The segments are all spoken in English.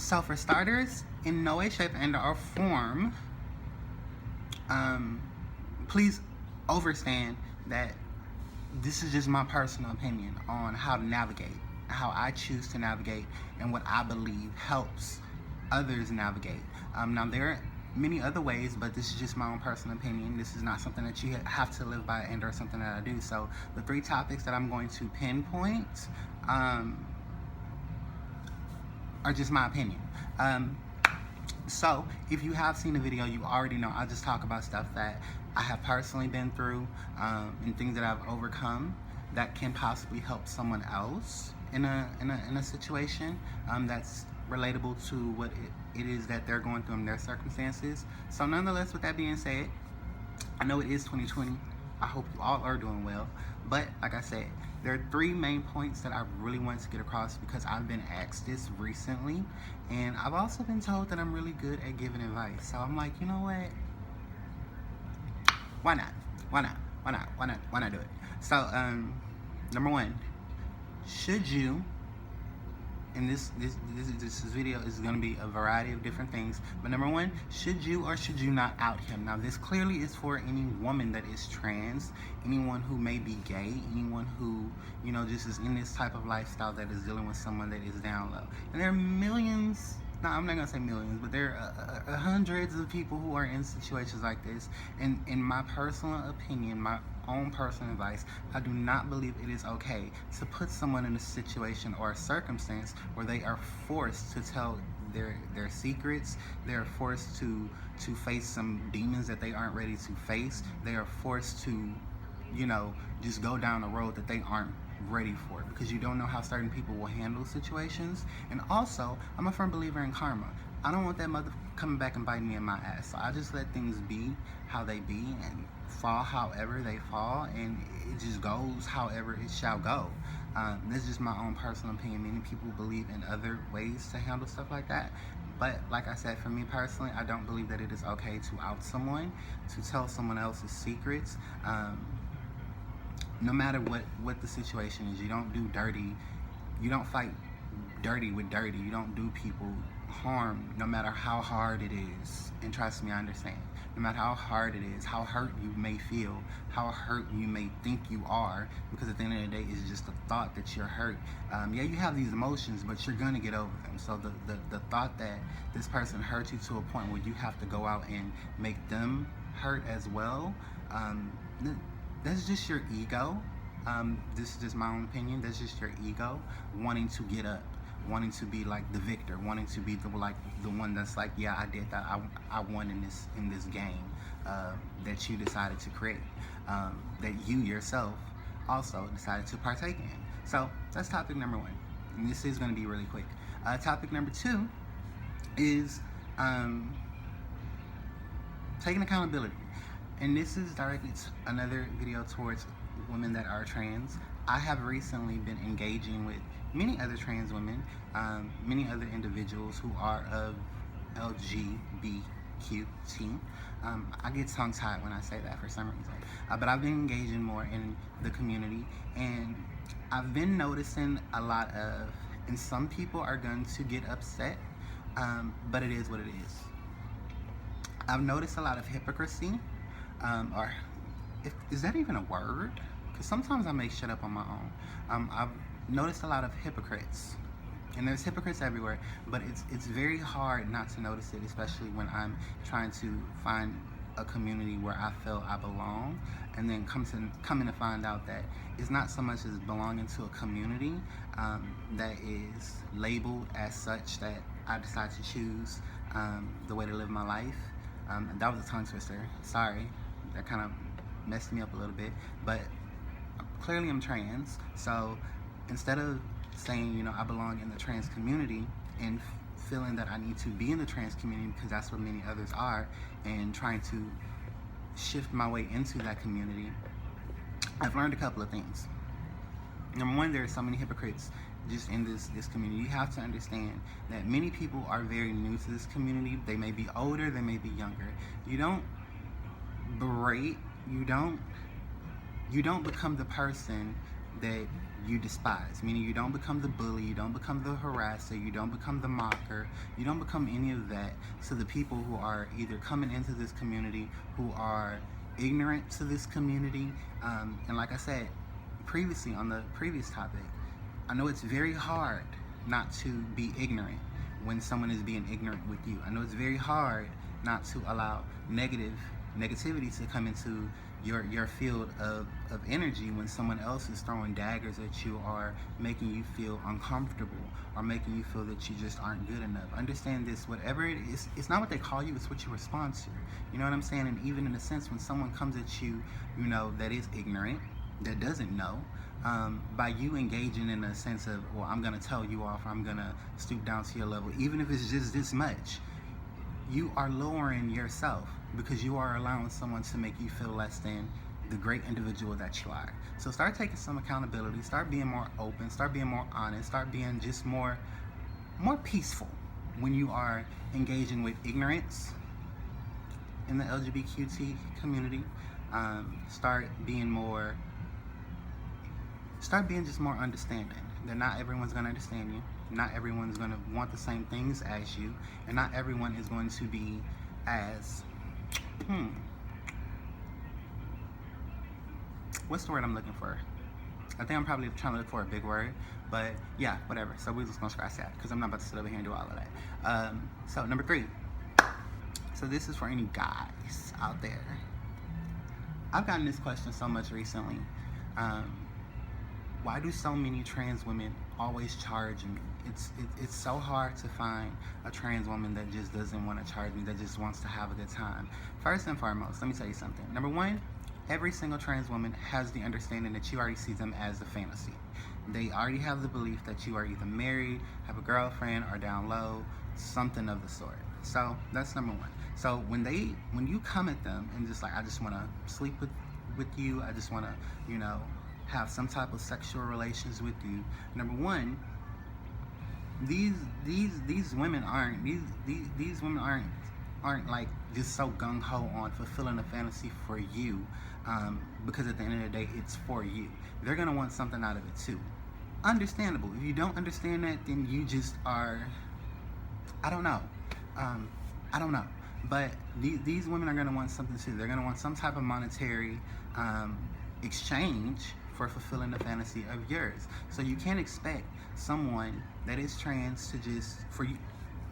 So for starters, in no way, shape, and or form, please understand that this is just my personal opinion on how to navigate, how I choose to navigate, and what I believe helps others navigate. Now, there are many other ways, but this is just my own personal opinion. This is not something that you have to live by and or something that I do. So the 3 topics that I'm going to pinpoint are just my opinion. So if you have seen the video, you already know I just talk about stuff that I have personally been through, and things that I've overcome that can possibly help someone else in a situation that's relatable to what it is that they're going through in their circumstances. So nonetheless, with that being said, I know it is 2020. I hope you all are doing well. But like I said, there are 3 main points that I really want to get across because I've been asked this recently, and I've also been told that I'm really good at giving advice. So I'm like, you know what? Why not? Why not do it? So, number 1, should you, and this video is going to be a variety of different things, but number 1, should you or should you not out him? Now, this clearly is for any woman that is trans, anyone who may be gay, anyone who, you know, just is in this type of lifestyle that is dealing with someone that is down low. And there are millions, no, I'm not going to say millions, but there are hundreds of people who are in situations like this. And in my personal opinion, my own personal advice, I do not believe it is okay to put someone in a situation or a circumstance where they are forced to tell their secrets. They are forced to face some demons that they aren't ready to face. They are forced to, you know, just go down a road that they aren't ready for, because you don't know how certain people will handle situations. And also, I'm a firm believer in karma. I don't want that mother coming back and biting me in my ass. So I just let things be how they be and fall however they fall, and it just goes however it shall go. This is just my own personal opinion. Many people believe in other ways to handle stuff like that. But like I said, for me personally, I don't believe that it is okay to out someone, to tell someone else's secrets. No matter what the situation is, you don't do dirty, you don't fight dirty with dirty, you don't do people harm, no matter how hard it is. And trust me, I understand. No matter how hard it is, how hurt you may feel, how hurt you may think you are, because at the end of the day, it's just the thought that you're hurt. Yeah, you have these emotions, but you're gonna get over them. So the thought that this person hurt you to a point where you have to go out and make them hurt as well, that's just your ego. This is just my own opinion. That's just your ego wanting to get up, wanting to be like the victor, wanting to be the one that's like, yeah, I did that. I won in this game that you decided to create, that you yourself also decided to partake in. So that's topic number 1, and this is going to be really quick. Topic number 2 is taking accountability. And this is directly another video towards women that are trans. I have recently been engaging with many other trans women, many other individuals who are of LGBQT. I get tongue-tied when I say that for some reason. But I've been engaging more in the community, and I've been noticing a lot of, and some people are going to get upset, but it is what it is. I've noticed a lot of hypocrisy. Is that even a word? Because sometimes I make shit up on my own. I've noticed a lot of hypocrites, and there's hypocrites everywhere, but it's very hard not to notice it, especially when I'm trying to find a community where I feel I belong, and then coming to find out that it's not so much as belonging to a community that is labeled as such that I decide to choose the way to live my life. That was a tongue twister. Sorry. That kind of messed me up a little bit, but clearly I'm trans, so instead of saying, you know, I belong in the trans community and feeling that I need to be in the trans community because that's what many others are, and trying to shift my way into that community, I've learned a couple of things. Number 1, there are so many hypocrites just in this community. You have to understand that many people are very new to this community. They may be older, they may be younger. You don't berate, you don't become the person that you despise, meaning you don't become the bully, you don't become the harasser, you don't become the mocker, you don't become any of that. So the people who are either coming into this community, who are ignorant to this community, and like I said previously on the previous topic, I know it's very hard not to be ignorant when someone is being ignorant with you. I know it's very hard not to allow negativity to come into your field of energy when someone else is throwing daggers at you or making you feel uncomfortable or making you feel that you just aren't good enough. Understand this, whatever it is, it's not what they call you, it's what you respond to. You know what I'm saying? And even in a sense, when someone comes at you, you know, that is ignorant, that doesn't know, by you engaging in a sense of, well, I'm going to tell you off, or I'm going to stoop down to your level, even if it's just this much, you are lowering yourself because you are allowing someone to make you feel less than the great individual that you are. So start taking some accountability, start being more open, start being more honest, start being just more peaceful when you are engaging with ignorance in the LGBTQT community. Start being just more understanding. That not everyone's going to understand you. Not everyone's going to want the same things as you. And not everyone is going to be as, what's the word I'm looking for? I think I'm probably trying to look for a big word. But yeah, whatever. So we're just going to scratch that because I'm not about to sit over here and do all of that. So number 3. So this is for any guys out there. I've gotten this question so much recently. Why do so many trans women always charge me? It's so hard to find a trans woman that just doesn't want to charge me, that just wants to have a good time. First and foremost, let me tell you something. Number 1, every single trans woman has the understanding that you already see them as a fantasy. They already have the belief that you are either married, have a girlfriend, or down low, something of the sort. So that's number 1. So when you come at them and just like, I just want to sleep with you, I just want to, you know, have some type of sexual relations with you. Number 1, these women aren't like just so gung-ho on fulfilling a fantasy for you, because at the end of the day it's for you. They're gonna want something out of it too. Understandable. If you don't understand that, then you just are, I don't know. But these women are gonna want something too. They're gonna want some type of monetary exchange for fulfilling the fantasy of yours. So you can't expect someone that is trans to just, for you,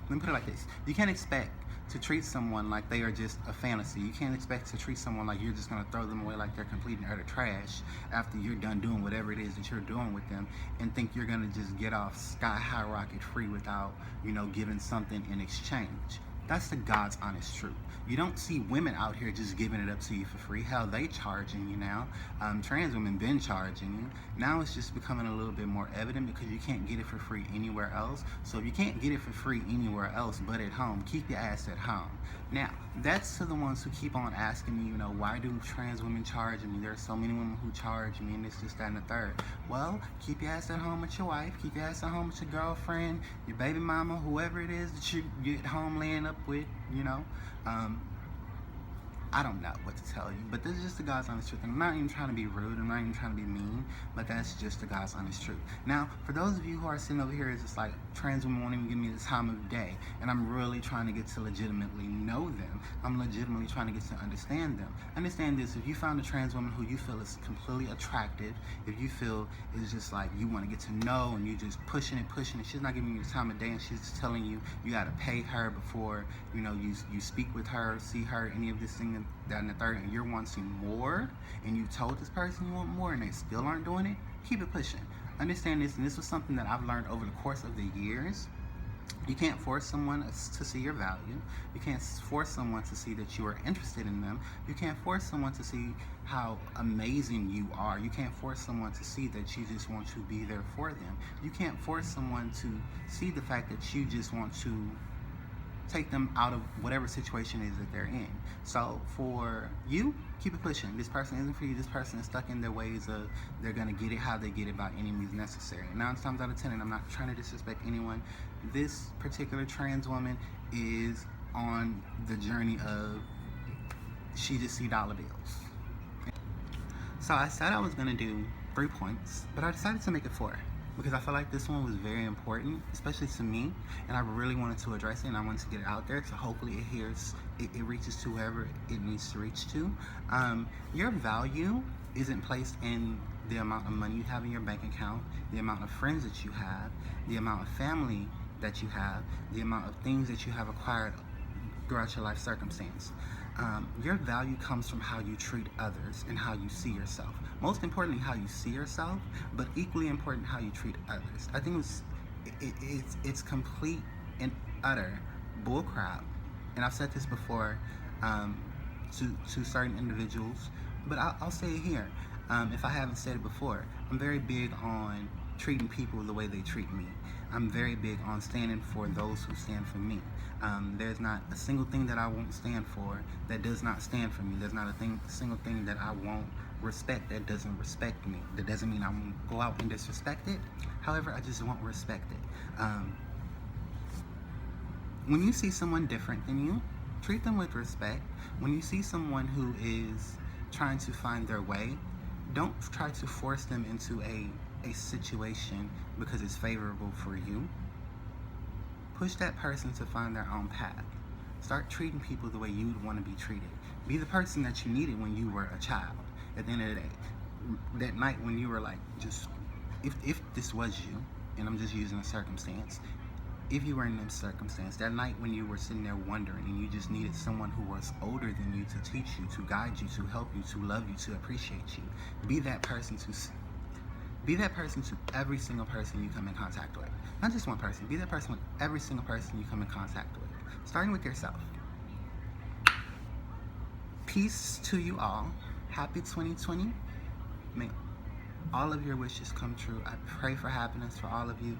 let me put it like this. You can't expect to treat someone like they are just a fantasy. You can't expect to treat someone like you're just gonna throw them away like they're complete and utter trash after you're done doing whatever it is that you're doing with them, and think you're gonna just get off sky high rocket free without, you know, giving something in exchange. That's the God's honest truth. You don't see women out here just giving it up to you for free. Hell, they charging you now. Trans women been charging you. Now it's just becoming a little bit more evident because you can't get it for free anywhere else. So if you can't get it for free anywhere else but at home, keep your ass at home. Now, that's to the ones who keep on asking me, you know, why do trans women charge me? There are so many women who charge me and it's just that and the third. Well, keep your ass at home with your wife, keep your ass at home with your girlfriend, your baby mama, whoever it is that you get home laying up with, you know. I don't know what to tell you, but this is just the God's honest truth. And I'm not even trying to be rude, I'm not even trying to be mean, but that's just the God's honest truth. Now, for those of you who are sitting over here, it's just like, trans women won't even give me the time of day, and I'm really trying to get to legitimately know them. I'm legitimately trying to get to understand them. Understand this, if you found a trans woman who you feel is completely attractive, if you feel it's just like you want to get to know and you just pushing it, she's not giving you the time of day and she's just telling you you got to pay her before, you know, you speak with her, see her, any of this thing, that and the third, and you're wanting more, and you told this person you want more and they still aren't doing it, keep it pushing. Understand this, and this was something that I've learned over the course of the years. You can't force someone to see your value. You can't force someone to see that you are interested in them. You can't force someone to see how amazing you are. You can't force someone to see that you just want to be there for them. You can't force someone to see the fact that you just want to take them out of whatever situation it is that they're in. So for you, keep it pushing. This person isn't for you. This person is stuck in their ways of they're gonna get it how they get it by any means necessary. 9 times out of 10, and I'm not trying to disrespect anyone, this particular trans woman is on the journey of she just see dollar bills. So I said I was gonna do 3 points, but I decided to make it 4 because I felt like this one was very important, especially to me, and I really wanted to address it, and I wanted to get it out there, so hopefully it reaches to whoever it needs to reach to. Your value isn't placed in the amount of money you have in your bank account, the amount of friends that you have, the amount of family that you have, the amount of things that you have acquired throughout your life circumstance. Your value comes from how you treat others and how you see yourself. Most importantly, how you see yourself, but equally important, how you treat others. I think it's complete and utter bullcrap, and I've said this before to certain individuals, but I'll say it here. If I haven't said it before, I'm very big on treating people the way they treat me. I'm very big on standing for those who stand for me. There's not a single thing that I won't stand for that does not stand for me. There's not a single thing that I won't respect that doesn't respect me. That doesn't mean I won't go out and disrespect it. However, I just won't respect it. When you see someone different than you, treat them with respect. When you see someone who is trying to find their way, don't try to force them into a situation because it's favorable for you. Push that person to find their own path. Start treating people the way you would want to be treated. Be the person that you needed when you were a child. At the end of the day, that night when you were like, just, if this was you, and I'm just using a circumstance, if you were in this circumstance, that night when you were sitting there wondering and you just needed someone who was older than you to teach you, to guide you, to help you, to love you, to appreciate you, be that person to every single person you come in contact with. Not just one person. Be that person with every single person you come in contact with. Starting with yourself. Peace to you all. Happy 2020. May all of your wishes come true. I pray for happiness for all of you.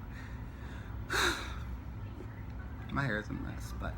My hair is a mess, but